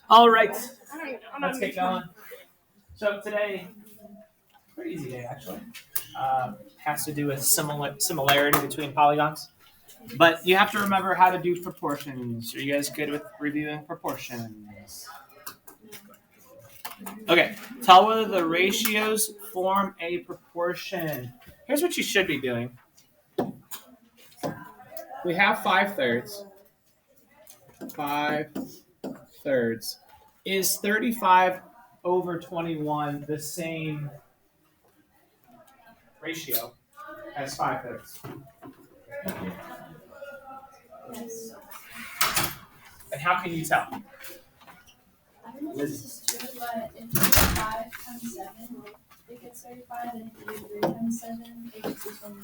All right, let's get going. So today, pretty easy day actually. Has to do with similarity between polygons. But you have to remember how to do proportions. Are you guys good with reviewing proportions? Okay, tell whether the ratios form a proportion. Here's what you should be doing. We have 5/3. 5/3. Is 35 over 21 the same ratio as 5/3? Yes. And how can you tell? I don't know if this is true, but if you do 5 times 7, it gets 35, and if you do 3 times 7, it gets 21.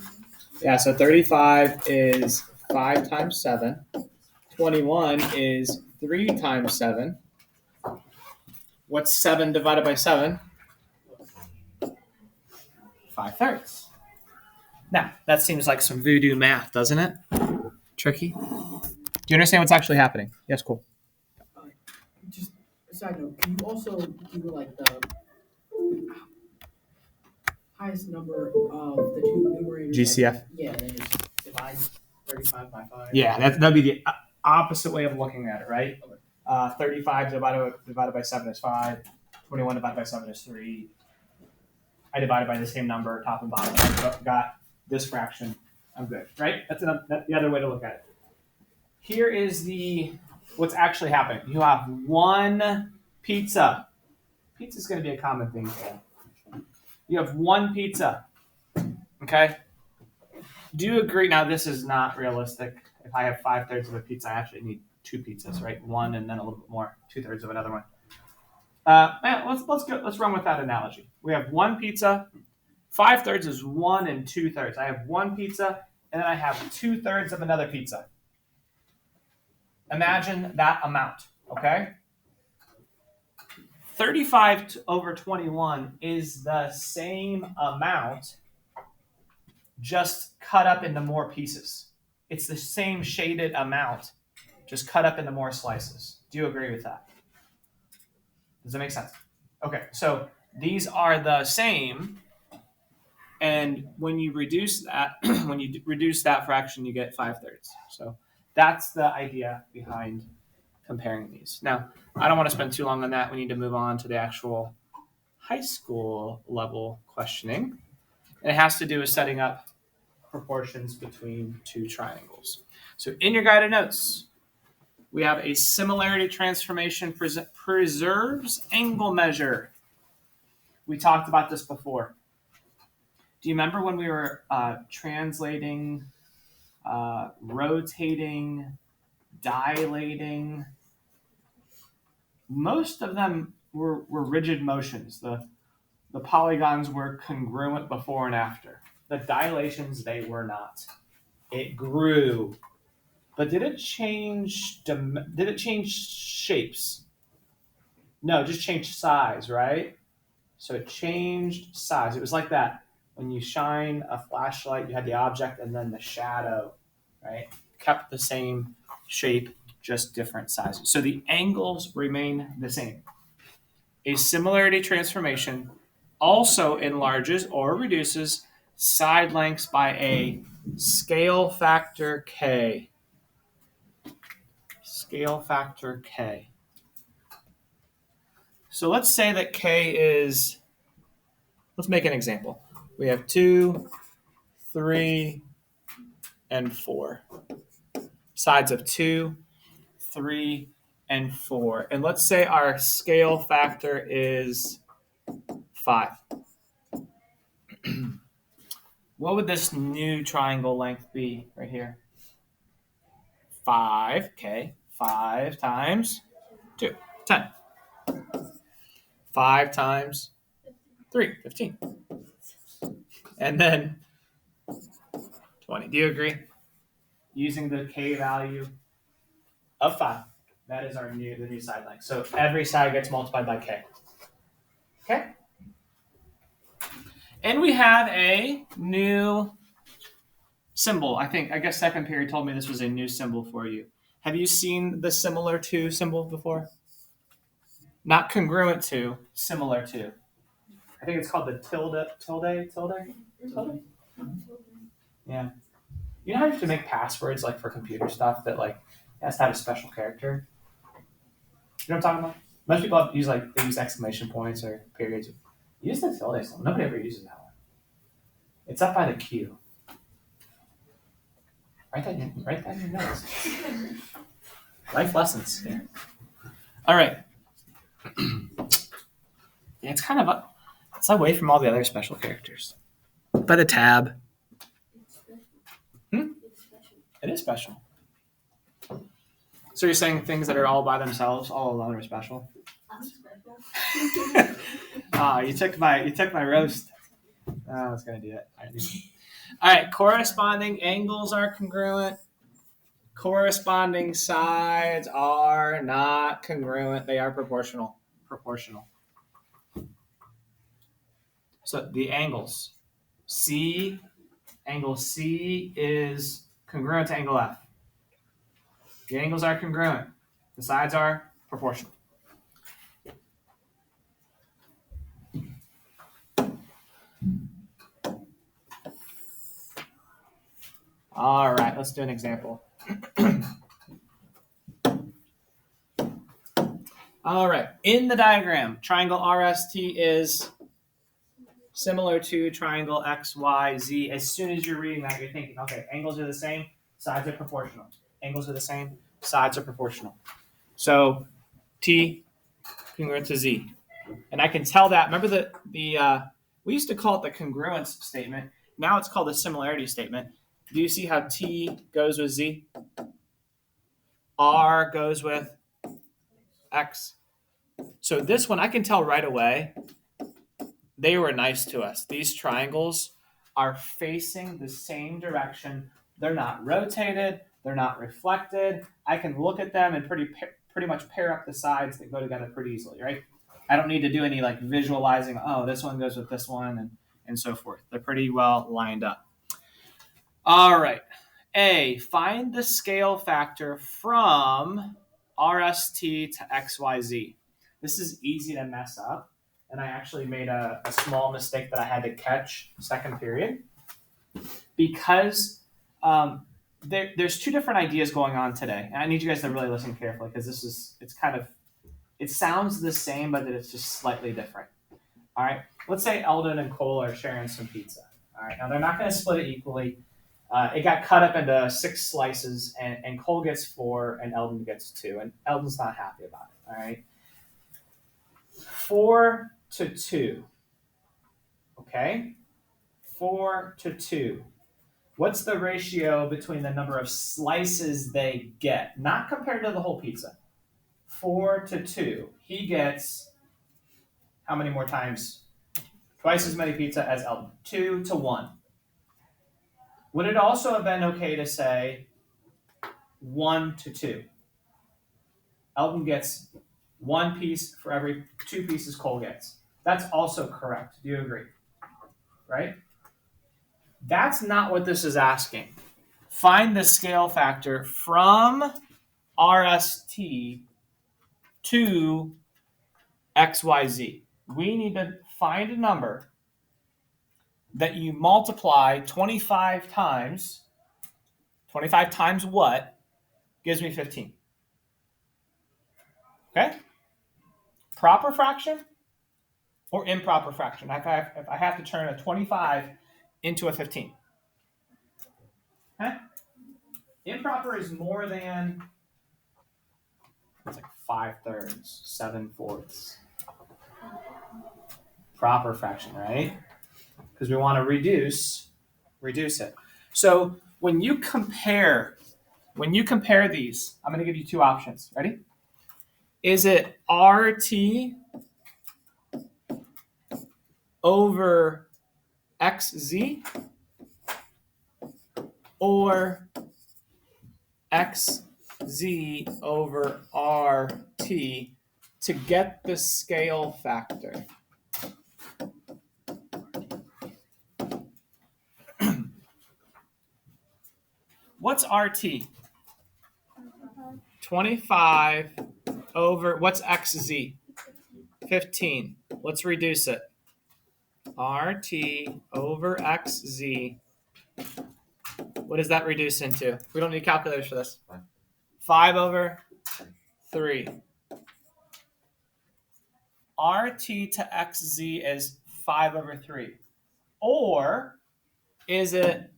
Yeah, so 35 is 5 times 7. 21 is 3 times 7. What's 7 divided by 7? 5/3. Now, that seems like some voodoo math, doesn't it? Tricky. Do you understand what's actually happening? Yes, cool. Just a side note, can you also do like the highest number of the two numerators? GCF? Yeah, then just divide 35 by 5. Yeah, that'd be the opposite way of looking at it, right? 35 divided by 7 is 5. 21 divided by 7 is 3. I divided by the same number, top and bottom. I got this fraction. I'm good, right? That's the other way to look at it. Here is what's actually happening. You have one pizza. Pizza is going to be a common thing today. You have one pizza. Okay? Do you agree? Now, this is not realistic. If I have 5/3 of a pizza, I actually need 2 pizzas, right? One and then a little bit more, 2/3 of another one. Let's run with that analogy. We have one pizza. 5/3 is 1 and 2/3. I have one pizza, and then I have 2/3 of another pizza. Imagine that amount, okay? 35 over 21 is the same amount, just cut up into more pieces. It's the same shaded amount, just cut up into more slices. Do you agree with that? Does that make sense? Okay, so these are the same, and when you reduce that, fraction, you get 5/3. So that's the idea behind comparing these. Now, I don't want to spend too long on that. We need to move on to the actual high school level questioning. And it has to do with setting up proportions between two triangles. So in your guided notes, we have a similarity transformation preserves angle measure. We talked about this before. Do you remember when we were translating, rotating, dilating? Most of them were rigid motions. The polygons were congruent before and after. The dilations, they were not. It grew. But did it change shapes? No, just changed size, right? So it changed size. It was like that. When you shine a flashlight, you had the object and then the shadow, right? Kept the same shape, just different sizes. So the angles remain the same. A similarity transformation also enlarges or reduces side lengths by a scale factor K. Scale factor K. So let's say that K is, let's make an example. We have 2, 3, and 4. Sides of 2, 3, and 4. And let's say our scale factor is 5. What would this new triangle length be right here? 5, okay. 5 times 2, 10. 5 times 3, 15. And then 20. Do you agree? Using the K value of 5. That is the new side length. So every side gets multiplied by K. Okay? And we have a new symbol. I guess second period told me this was a new symbol for you. Have you seen the similar to symbol before? Not congruent to, similar to. I think it's called the tilde. Yeah. You know how you have to make passwords like for computer stuff that like it has to have a special character? You know what I'm talking about? Most people use they use exclamation points or periods. Use the tilde symbol. Nobody ever uses that one. It's up by the Q. Write that in your notes. Life lessons here. All right. Yeah, it's kind of it's away from all the other special characters. By the tab. It's special. It's special. It is special. So you're saying things that are all by themselves, all alone, are special? I'm special. You took my roast. Oh, I was gonna do it. All right. Corresponding angles are congruent. Corresponding sides are not congruent. They are proportional. So the angles. Angle C is congruent to angle F. The angles are congruent. The sides are proportional. All right, let's do an example. All right, in the diagram, triangle RST is similar to triangle XYZ. As soon as you're reading that, you're thinking, okay, angles are the same, sides are proportional. Angles are the same, sides are proportional. So T congruent to Z. And I can tell that, remember we used to call it the congruence statement. Now it's called the similarity statement. Do you see how T goes with Z? R goes with X. So this one I can tell right away, they were nice to us. These triangles are facing the same direction. They're not rotated. They're not reflected. I can look at them and pretty much pair up the sides that go together pretty easily, right? I don't need to do any visualizing, oh, this one goes with this one and so forth. They're pretty well lined up. All right. A, find the scale factor from RST to XYZ. This is easy to mess up. And I actually made a small mistake that I had to catch second period. Because there's two different ideas going on today. And I need you guys to really listen carefully because it sounds the same, but it's just slightly different. All right. Let's say Eldon and Cole are sharing some pizza. All right. Now they're not going to split it equally. It got cut up into 6 slices, and Cole gets 4, and Eldon gets 2, and Eldon's not happy about it. All right. 4 to 2. Okay. 4 to 2. What's the ratio between the number of slices they get? Not compared to the whole pizza. 4 to 2. He gets how many more times? Twice as many pizza as Eldon. 2 to 1. Would it also have been okay to say 1 to 2? Eldon gets 1 piece for every 2 pieces Cole gets. That's also correct. Do you agree? Right? That's not what this is asking. Find the scale factor from RST to XYZ. We need to find a number that you multiply 25 times. 25 times what gives me 15? Okay? Proper fraction or improper fraction? If I have to turn a 25 into a 15. Okay? Improper is more than, it's like 5/3, 7/4. Proper fraction, right? Because we want to reduce it. So when you compare these, I'm going to give you 2 options. Ready? Is it RT over XZ or XZ over RT to get the scale factor? What's RT? 25 over, what's XZ? 15. Let's reduce it. RT over XZ. What does that reduce into? We don't need calculators for this. 5 over 3. RT to XZ is 5 over 3. Or is it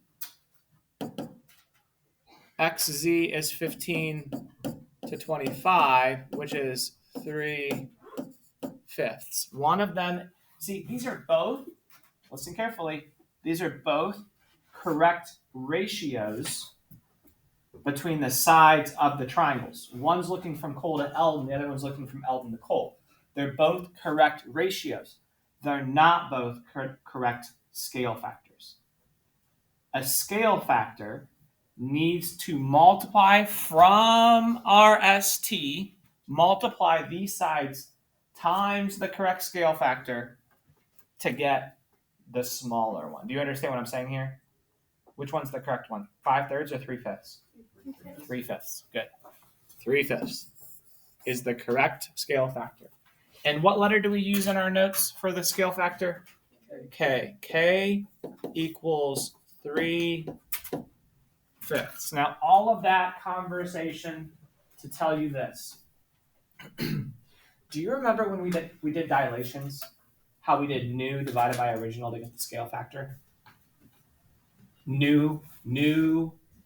XZ is 15 to 25, which is 3/5? One of them, see, these are both, listen carefully, these are both correct ratios between the sides of the triangles. One's looking from Cole to Eldon, the other one's looking from Eldon to Cole. They're both correct ratios. They're not both correct scale factors. A scale factor needs to multiply from RST, multiply these sides times the correct scale factor to get the smaller one. Do you understand what I'm saying here? Which one's the correct one? 5/3 or 3/5? 3/5. Good. 3/5 is the correct scale factor. And what letter do we use in our notes for the scale factor? K. K equals 3/5. Now, all of that conversation to tell you this. Do you remember when we did dilations? How we did new divided by original to get the scale factor? New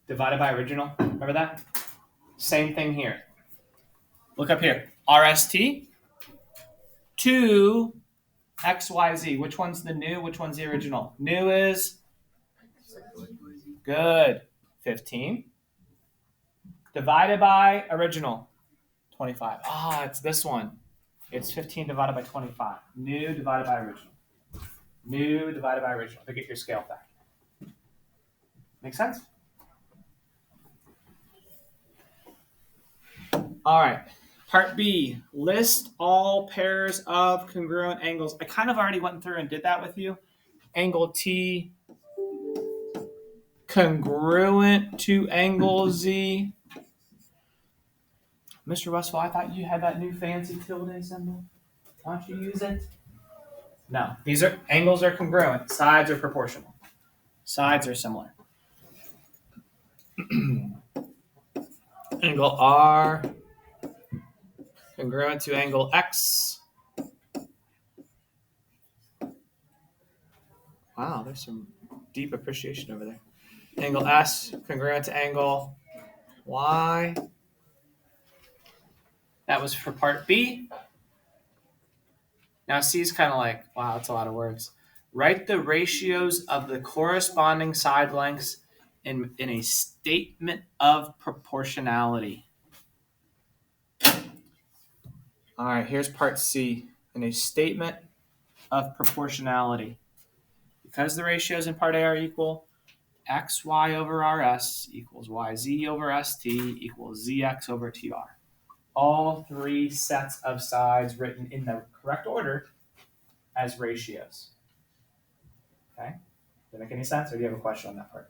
divided by original. Remember that? Same thing here. Look up here. RST to XYZ. Which one's the new? Which one's the original? New is good. 15 divided by original 25. It's this one. It's 15 divided by 25. New divided by original. New divided by original to get your scale factor. Make sense? All right. Part B, list all pairs of congruent angles. I kind of already went through and did that with you. Angle T congruent to angle Z. Mr. Westphal, I thought you had that new fancy tilde symbol. Why don't you use it? No, these are angles are congruent. Sides are proportional. Sides are similar. Angle R congruent to angle X. Wow, there's some deep appreciation over there. Angle S congruent to angle Y. That was for part B. Now C is kind of like, wow, that's a lot of words. Write the ratios of the corresponding side lengths in a statement of proportionality. All right, here's part C. In a statement of proportionality. Because the ratios in part A are equal, xy over rs equals yz over st equals zx over tr. All three sets of sides written in the correct order as ratios. Okay? Does that make any sense, or do you have a question on that part?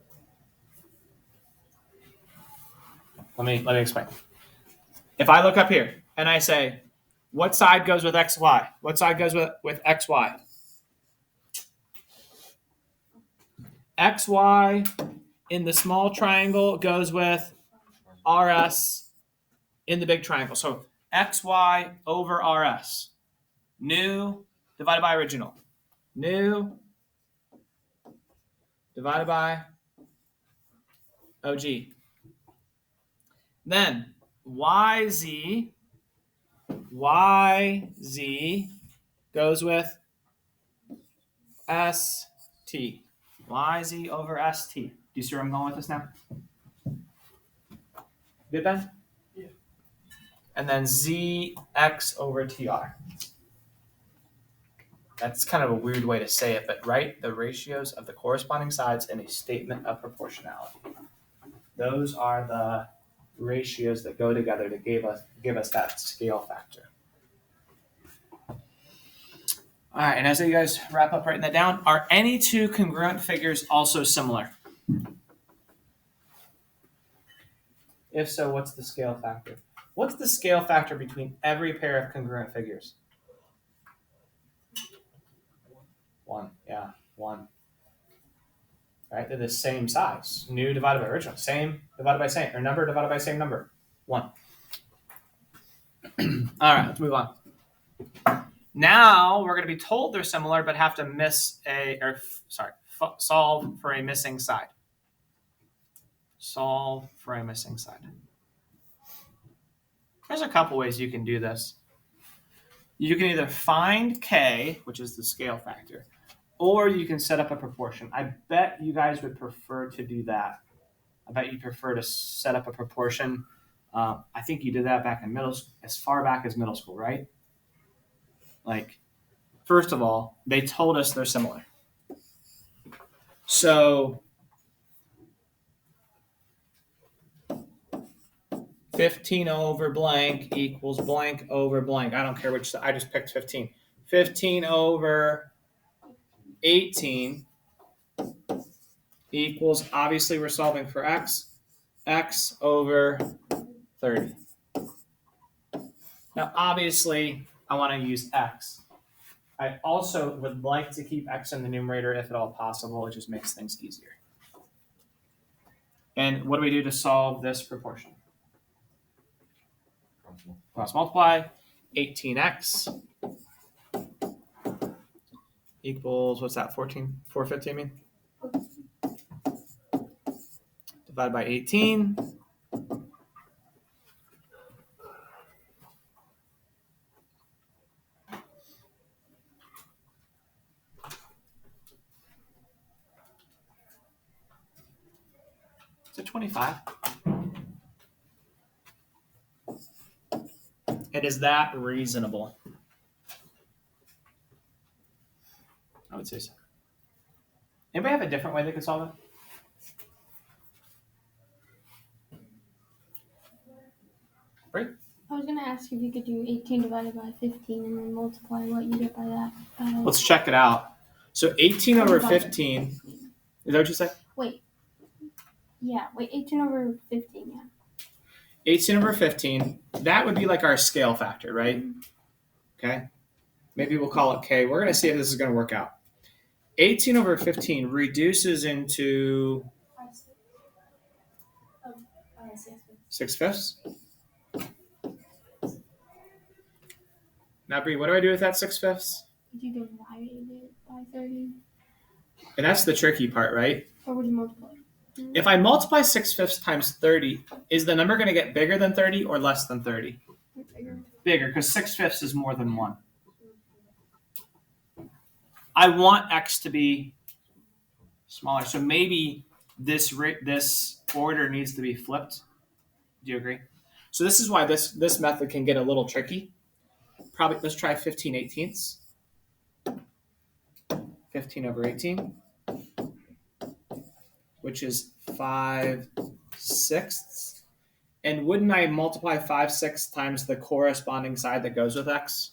Let me explain. If I look up here and I say, what side goes with xy? What side goes with xy? XY in the small triangle goes with RS in the big triangle. So XY over RS. New divided by original. New divided by OG. Then YZ goes with ST. YZ over ST. Do you see where I'm going with this now? Good, Ben? Yeah. And then ZX over TR. That's kind of a weird way to say it, but write the ratios of the corresponding sides in a statement of proportionality. Those are the ratios that go together to give us that scale factor. All right, and as you guys wrap up writing that down, are any two congruent figures also similar? If so, what's the scale factor? What's the scale factor between every pair of congruent figures? 1. Yeah, 1. Right? They're the same size. New divided by original. Same divided by same. Or number divided by same number. 1. All right, let's move on. Now we're going to be told they're similar, but have to solve for a missing side. Solve for a missing side. There's a couple ways you can do this. You can either find k, which is the scale factor, or you can set up a proportion. I bet you guys would prefer to do that. I bet you prefer to set up a proportion. I think you did that back in as far back as middle school, right? Like, first of all, they told us they're similar. So 15 over blank equals blank over blank. I don't care which, I just picked 15. 15 over 18 equals, obviously we're solving for x, x over 30. Now, obviously, I want to use x. I also would like to keep x in the numerator if at all possible. It just makes things easier. And what do we do to solve this proportion? Cross multiply. 18x equals, what's that, 450, I mean? Divide by 18. Is it 25? And is that reasonable? I would say so. Anybody have a different way they could solve it? Right? I was going to ask if you could do 18 divided by 15 and then multiply what you get by that. Let's check it out. So 18 over 15. Is that what you said? Wait. Yeah, 18 over 15, yeah. 18 over 15. That would be like our scale factor, right? Okay. Maybe we'll call it K. We're going to see if this is going to work out. 18 over 15 reduces into 6/5. Now, Bree, what do I do with that 6/5? Would you divide it by 30? And that's the tricky part, right? Or would you multiply? If I multiply 6/5 times 30, is the number going to get bigger than 30 or less than 30? Bigger. Bigger, because 6/5 is more than 1. I want x to be smaller, so maybe this order needs to be flipped. Do you agree? So this is why this method can get a little tricky. Probably let's try 15/18. 15 over 18, which is 5/6. And wouldn't I multiply 5/6 times the corresponding side that goes with x?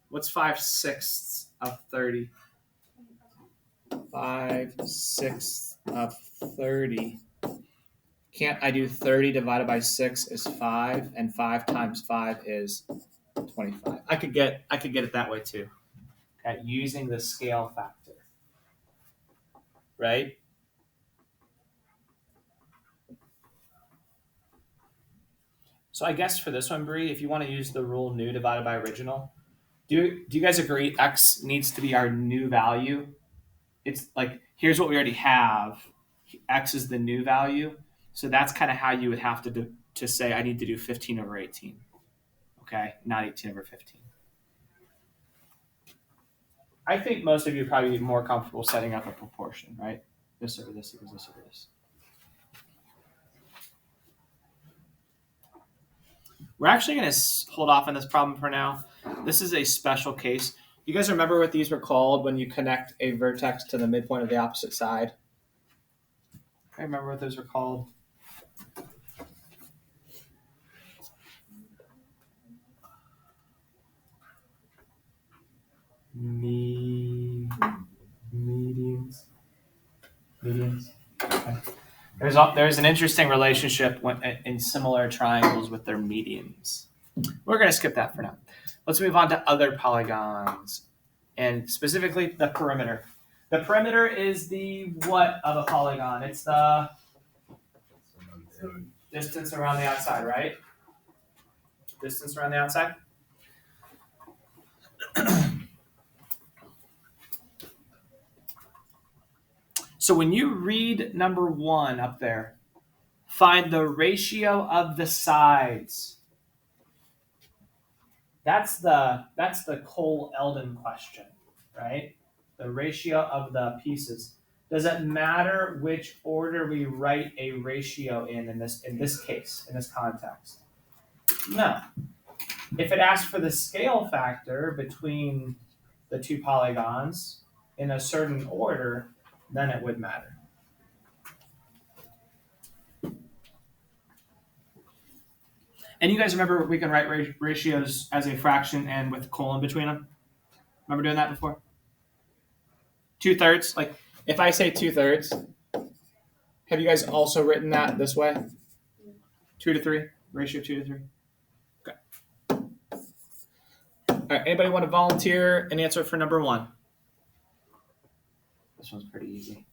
What's 5/6 of 30? 5/6 of 30. Can't I do 30 divided by 6 is 5, and 5 times 5 is 25. I could get it that way too. Okay, using the scale factor. Right? So I guess for this one, Bree, if you want to use the rule new divided by original, do you guys agree x needs to be our new value? It's like, here's what we already have. X is the new value. So that's kind of how you would have to say I need to do 15 over 18. Okay, not 18 over 15. I think most of you would probably be more comfortable setting up a proportion, right? This over this equals this over this. We're actually going to hold off on this problem for now. This is a special case. You guys remember what these were called when you connect a vertex to the midpoint of the opposite side? I remember what those were called. Medians. Okay. There's an interesting relationship in similar triangles with their medians. We're going to skip that for now. Let's move on to other polygons. and specifically the perimeter. The perimeter is the what of a polygon? It's the distance around the outside, right? Distance around the outside. So when you read number 1 up there, find the ratio of the sides. That's the Cole-Eldon question, right? The ratio of the pieces. Does it matter which order we write a ratio in this case, in this context? No. If it asks for the scale factor between the two polygons in a certain order, then it would matter. And you guys remember we can write ratios as a fraction and with a colon between them? Remember doing that before? 2/3. Like if I say 2/3, have you guys also written that this way? 2 to 3, ratio 2 to 3. Okay. All right. Anybody want to volunteer an answer for number 1? This one's pretty easy.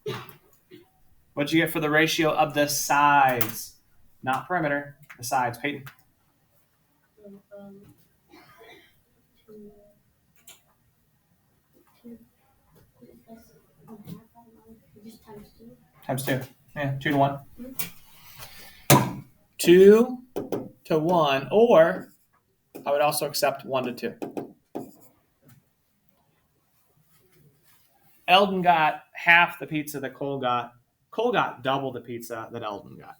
What'd you get for the ratio of the sides? Not perimeter, the sides. Peyton. Just times 2. Times 2. Yeah, 2 to 1. 2 to 1, or I would also accept 1 to 2. Eldon got half the pizza that Cole got. Cole got double the pizza that Eldon got.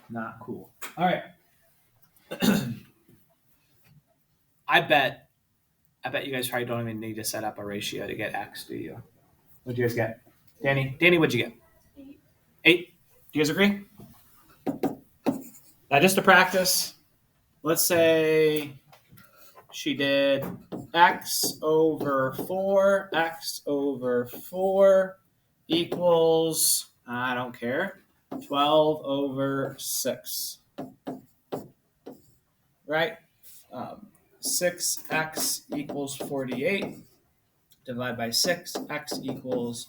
Not cool. All right. I bet you guys probably don't even need to set up a ratio to get X, do you? What'd you guys get? Danny, what'd you get? 8. Do you guys agree? Now, just to practice, let's say she did X over 4. X over 4 equals, I don't care, 12 over 6. Right? 6x equals 48. Divide by 6, x equals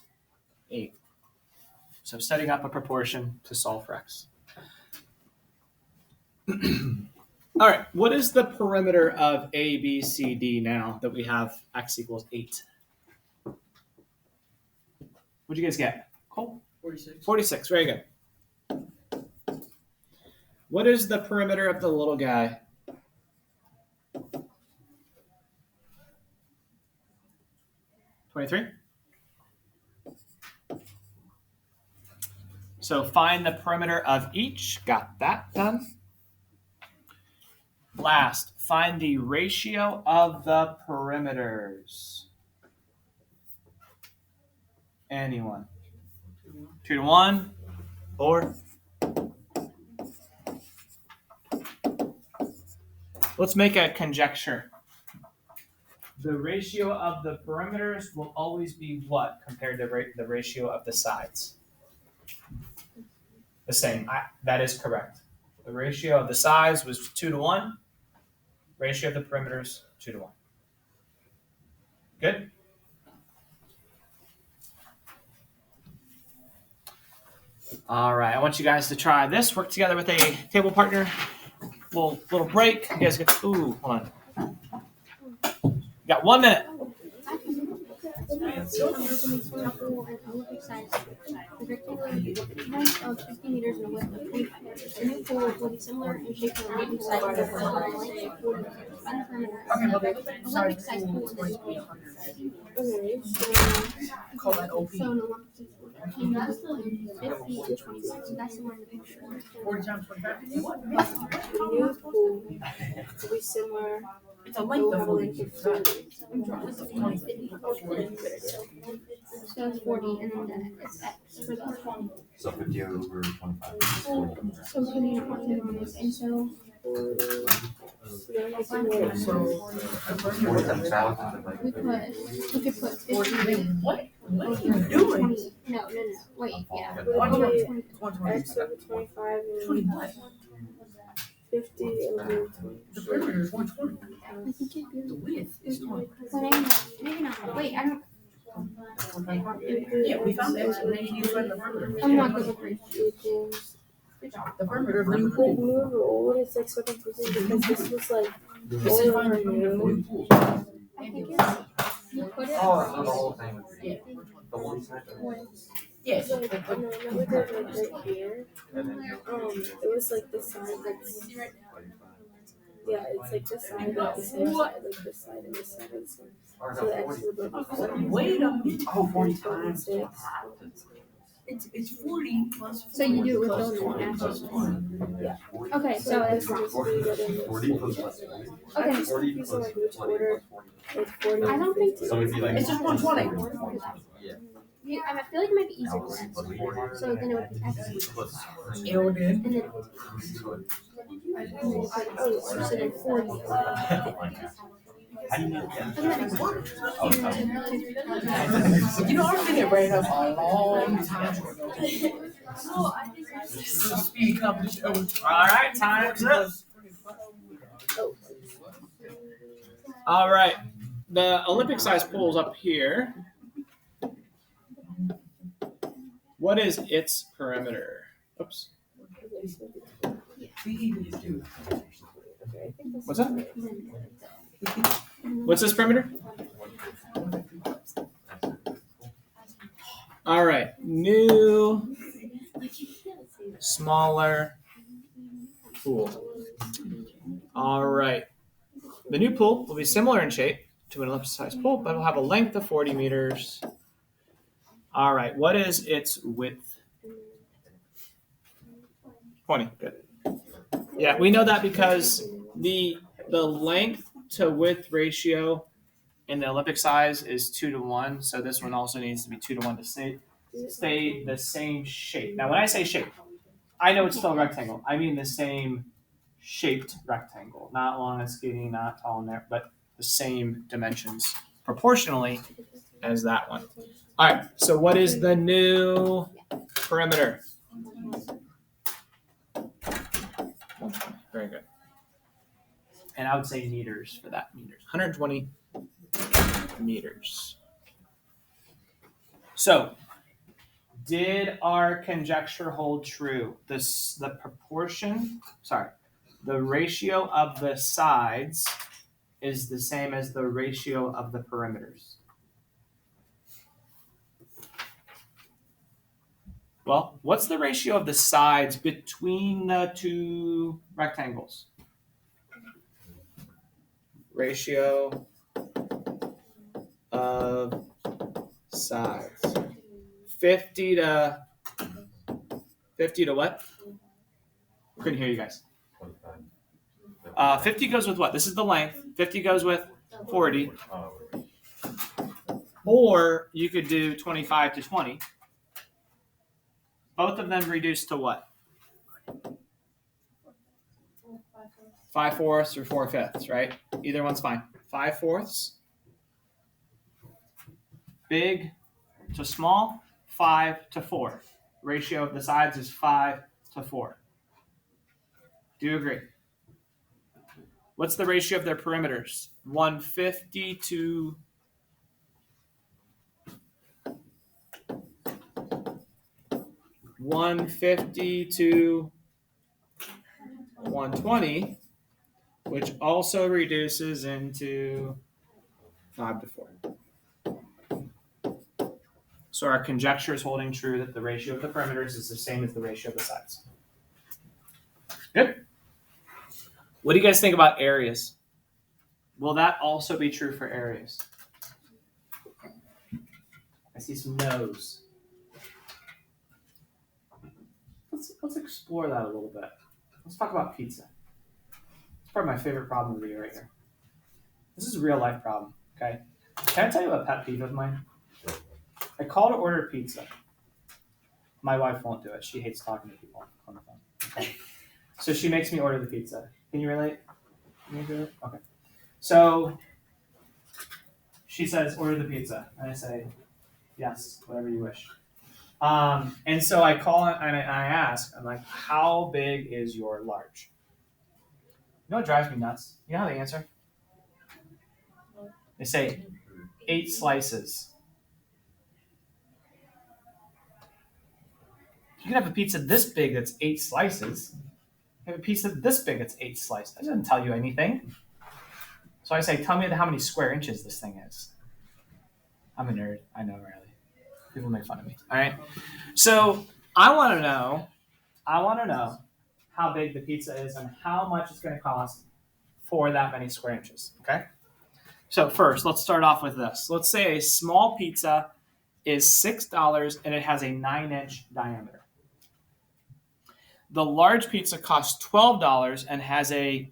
8. So setting up a proportion to solve for x. All right, what is the perimeter of A, B, C, D now that we have x equals 8? What'd you guys get? Cole? 46. 46, very good. What is the perimeter of the little guy? 23. So find the perimeter of each. Got that done. Last, find the ratio of the perimeters. Anyone? 2 to 1 or? Let's make a conjecture. The ratio of the perimeters will always be what compared to the ratio of the sides? The same. That is correct. The ratio of the sides was 2 to 1. Ratio of the perimeters, 2 to 1. Good? All right. I want you guys to try this. Work together with a table partner. Little break. You guys get. Ooh, hold on. You got 1 minute. The rectangular length of 50 meters and a width of 25 meters. The new pool will be similar in shape to the Olympic size pool with a length of 40 meters. Find the perimeter of the Olympic size pool in this pool. Okay, Call that OP. so an Olympic size pool is 50 and 25. So that's the one in the picture. 40 times 25. The new pool will be similar. It's a length of 40. So it's 40 and then it's X for the 20. So 50 over 25. So putting it on this and so So, we could put 50 what? What are you over doing? 20. No. Wait, yeah. What? Over 20. 25. 25 20 what? 50 over 20. The perimeter is 120. I think you're good. The width is 20. But maybe not. Wait, I don't. Yeah, we found X and then you find the perimeter. I'm not good with Greek. The perimeter of the new Like pool. new or old, it's like so confusing because this was like This is old find or the perimeter of the new. new pool. I think you put it Oh, it's not the across. whole thing. Yeah. The one side. Yes. Like, no, not like right here. And then It was like the side that's, yeah, it's like the side of the same side, like this side and this side of the same. So the X is above the 40. Wait a minute. Oh, 40 and times. 26. It's 40 plus So you do it with plus those 20 and plus 20. Yeah. Okay, so that's wrong. 40 plus 40. Okay. I'm just confused on like which order, like 40. I don't think So it'd be like. It's just 120. Yeah. I feel like it might be easier to that. So then it would be X. It would be. And then it would so then 40. How do you know? You know, I've been at Brain Up a long time ago. Speed competition. All right, time's up. All right, the Olympic size pool's up here. What is its perimeter? Oops. What's that? What's this perimeter? All right, new, smaller pool. All right, the new pool will be similar in shape to an ellipse-sized pool, but it'll have a length of 40 meters. All right, what is its width? 20, good. Yeah, we know that because the length to width ratio in the Olympic size is 2-to-1, so this one also needs to be 2-to-1 to stay the same shape. Now, when I say shape, I know it's still a rectangle. I mean the same shaped rectangle, not long and skinny, not tall and narrow, but the same dimensions proportionally as that one. All right, so what is the new perimeter? 120. Very good. And I would say meters for that. Meters. 120 meters. So, did our conjecture hold true? The ratio of the sides is the same as the ratio of the perimeters. Well, what's the ratio of the sides between the two rectangles? Ratio of sides. 50 to what? Couldn't hear you guys. 50 goes with what? This is the length. 50 goes with 40. Or you could do 25 to 20. Both of them reduce to what? 5/4 or 4/5, right? Either one's fine. 5/4. Big to small, 5 to 4. Ratio of the sides is 5 to 4. Do you agree? What's the ratio of their perimeters? 150 to 120, which also reduces into 5 to 4. So our conjecture is holding true that the ratio of the perimeters is the same as the ratio of the sides. Good. What do you guys think about areas? Will that also be true for areas? I see some no's. Let's explore that a little bit. Let's talk about pizza. It's probably my favorite problem of the year right here. This is a real life problem, okay? Can I tell you a pet peeve of mine? I call to order pizza. My wife won't do it. She hates talking to people on the phone. Okay. So she makes me order the pizza. Can you relate? Can you do it? Okay. So she says, order the pizza. And I say, yes, whatever you wish. And so I call and I ask, I'm like, how big is your large? know what drives me nuts? You know how they answer? They say 8 slices. You can have a pizza this big that's 8 slices. You have a pizza this big that's 8 slices. That doesn't tell you anything. So I say, tell me how many square inches this thing is. I'm a nerd. I know, Riley. People make fun of me. All right. So I want to know how big the pizza is and how much it's going to cost for that many square inches. Okay. So first, let's start off with this. Let's say a small pizza is $6 and it has a 9-inch diameter. The large pizza costs $12 and has a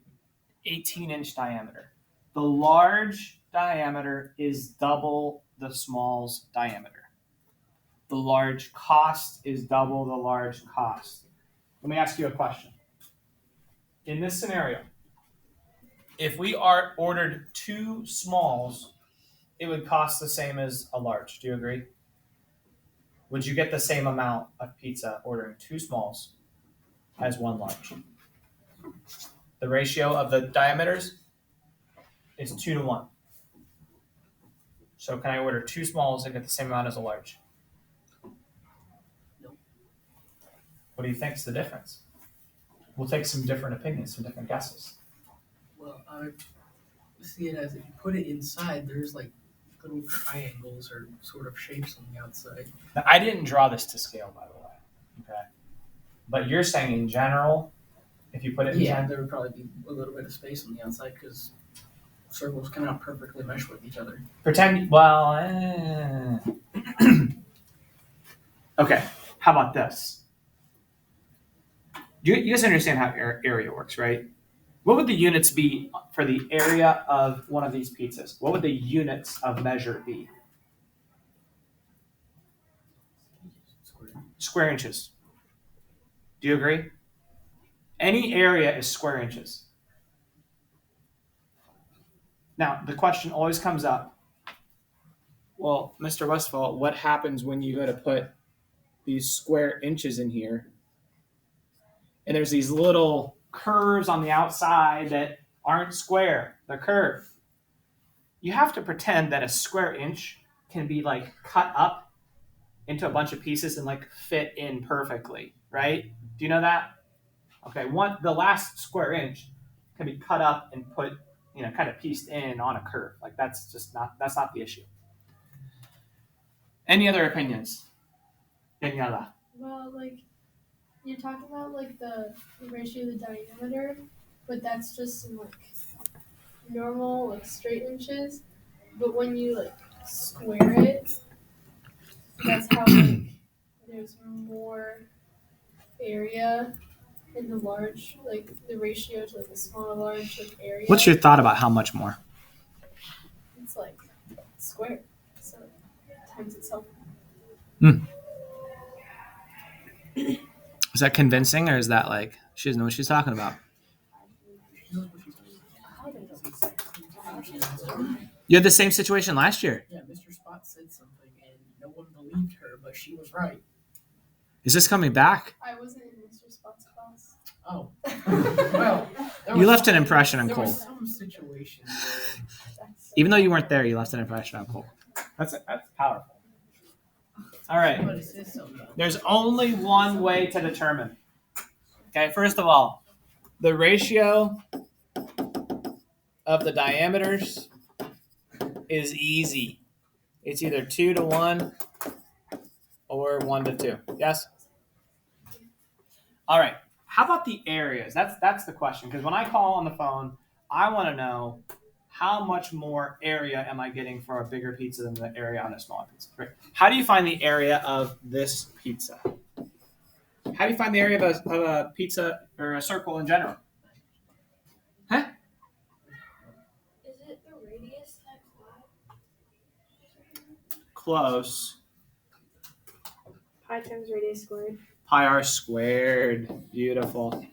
18-inch diameter. The large diameter is double the small's diameter. The large cost is double the large cost. Let me ask you a question. In this scenario, if we ordered 2 smalls, it would cost the same as a large. Do you agree? Would you get the same amount of pizza ordering 2 smalls as 1 large? The ratio of the diameters is 2 to 1. So can I order 2 smalls and get the same amount as a large? No. What do you think is the difference? We'll take some different opinions, some different guesses. Well, I would see it as if you put it inside, there's like little triangles or sort of shapes on the outside. Now, I didn't draw this to scale, by the way. Okay. But you're saying in general, if you put it Yeah, inside, there would probably be a little bit of space on the outside because circles cannot perfectly mesh with each other. pretend, well, okay, how about this? You guys understand how area works, right? What would the units be for the area of one of these pizzas? What would the units of measure be? Square inches. Do you agree? Any area is square inches. Now, the question always comes up, well, Mr. Westfall, what happens when you go to put these square inches in here? And there's these little curves on the outside that aren't square, they're curved. You have to pretend that a square inch can be like cut up into a bunch of pieces and like fit in perfectly, right? Do you know that? Okay, the last square inch can be cut up and put, kind of pieced in on a curve. Like that's not the issue. Any other opinions? Daniela. Well, like, you're talking about like the ratio of the diameter, but that's just in like normal like straight inches. But when you like square it, that's how like there's more area in the large, like the ratio to like the small large like area. What's your thought about how much more? It's like square, so it times itself. Is that convincing, or is that like she doesn't know what she's talking about? You had the same situation last year. Yeah, Mr. Spot said something and no one believed her, but she was right. Is this coming back? I wasn't in Mr. Spot's class. Oh. Well, You left an impression on there Cole. was some situation where Even though you weren't there, you left an impression on Cole. That's powerful. All right. somebody says something. There's only one way to determine. Okay, first of all, the ratio of the diameters is easy. It's either 2 to 1 or 1 to 2. Yes? All right. How about the areas? That's the question. Because when I call on the phone, I want to know how much more area am I getting for a bigger pizza than the area on a smaller pizza. Right? How do you find the area of this pizza? How do you find the area of a pizza or a circle in general? Huh? Is it the radius times pi? Close. Pi times radius squared. Pi r squared. Beautiful.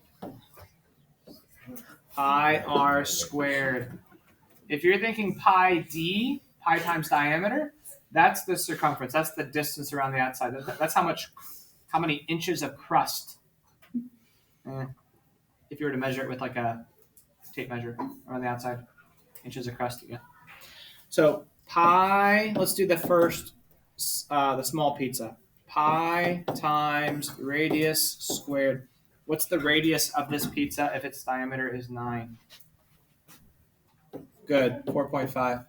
Pi r squared. If you're thinking pi d, pi times diameter, that's the circumference. That's the distance around the outside. That's how many inches of crust. If you were to measure it with like a tape measure around the outside. Inches of crust again. So pi, let's do the first, the small pizza. Pi times radius squared. What's the radius of this pizza if its diameter is 9? Good, 4.5.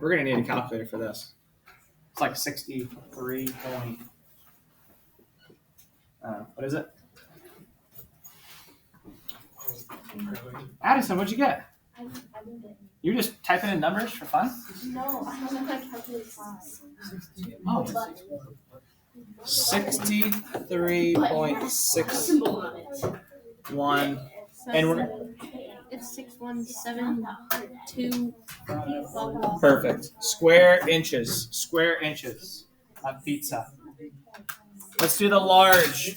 We're going to need a calculator for this. It's like 63 point. What is it? Addison, what'd you get? I didn't get You're just typing in numbers for fun? No, I don't know how to calculate size. Oh. 63.61. And we're It's 6172. perfect. Square inches of pizza. Let's do the large.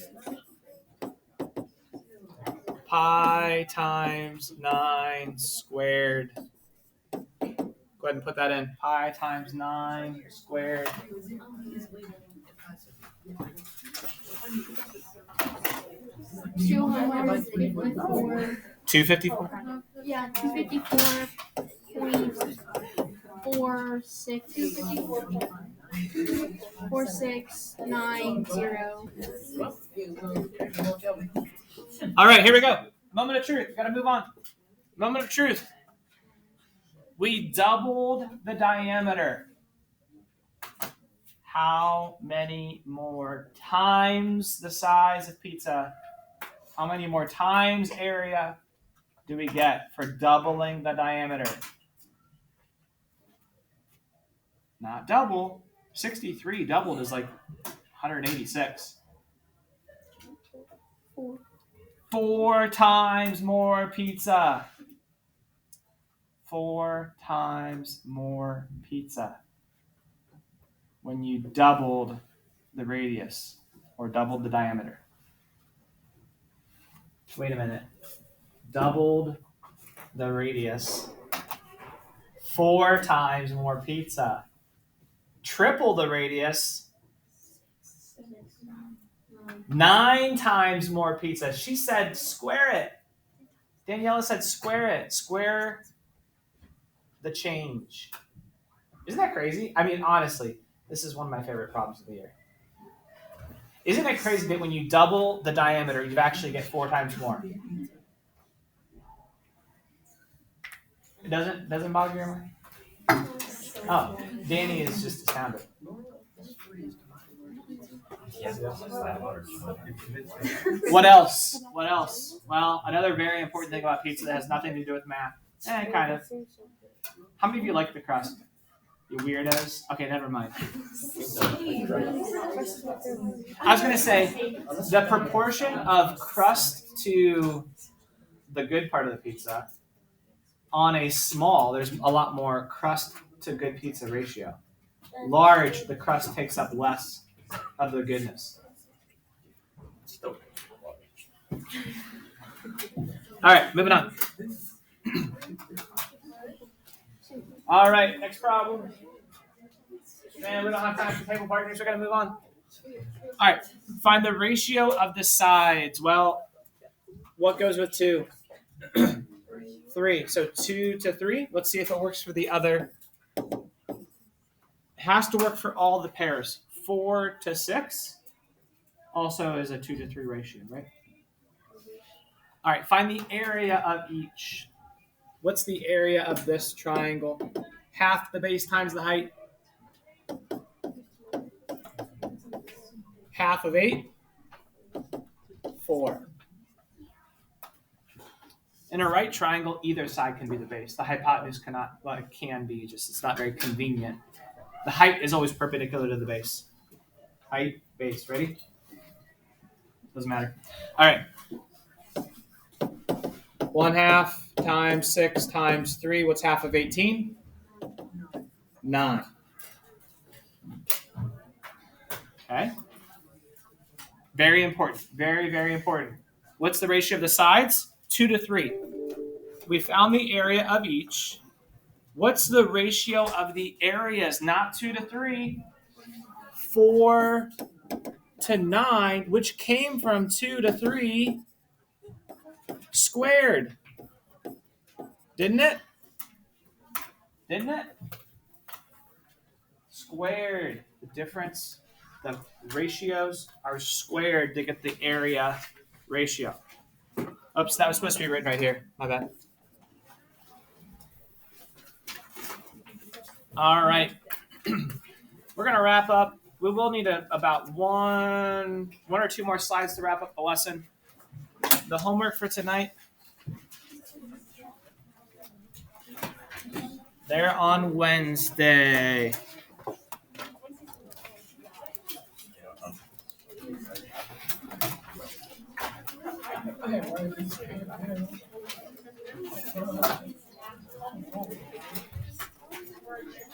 Pi times 9 squared. Go ahead and put that in. Pi times 9 squared. $254. Yeah, 254.4690. All right, here we go. Moment of truth. Got to move on. Moment of truth. We doubled the diameter. How many more times the size of pizza? How many more times area do we get for doubling the diameter? Not double. 63 doubled is like 186. 4 times more pizza. 4 times more pizza. When you doubled the radius or doubled the diameter. Wait a minute. Doubled the radius. 4 times more pizza. Triple the radius. 9 times more pizza. She said square it. Daniela said square it. Square the change. Isn't that crazy? I mean, honestly, this is one of my favorite problems of the year. Isn't it crazy that when you double the diameter, you actually get 4 times more? It doesn't bother your mind? Oh, Danny is just astounded. What else? Well, another very important thing about pizza that has nothing to do with math. Kind of. How many of you like the crust? You weirdos? Okay, never mind. I was going to say, the proportion of crust to the good part of the pizza, on a small, there's a lot more crust to good pizza ratio. Large, the crust takes up less of the goodness. All right, moving on. All right, next problem. Man, we don't have time for table partners. We're going to move on. All right, find the ratio of the sides. Well, what goes with 2? 3. So 2 to 3. Let's see if it works for the other. It has to work for all the pairs. 4 to 6 also is a 2 to 3 ratio, right? All right, find the area of each. What's the area of this triangle? Half the base times the height. Half of 8. 4. In a right triangle, either side can be the base. The hypotenuse cannot, well, it can be, just it's not very convenient. The height is always perpendicular to the base. Height, base, ready? Doesn't matter. All right. 1/2 times 6 times 3. What's half of 18? 9. Okay. Very important. Very, very important. What's the ratio of the sides? 2 to 3. We found the area of each. What's the ratio of the areas? Not 2 to 3. 4 to 9, which came from 2 to 3. squared. Didn't it? Didn't it? Squared. The difference, the ratios are squared to get the area ratio. Oops, that was supposed to be written right here. My bad. All right. We're going to wrap up. We will need about one or two more slides to wrap up the lesson. The homework for tonight, they're on Wednesday. Okay,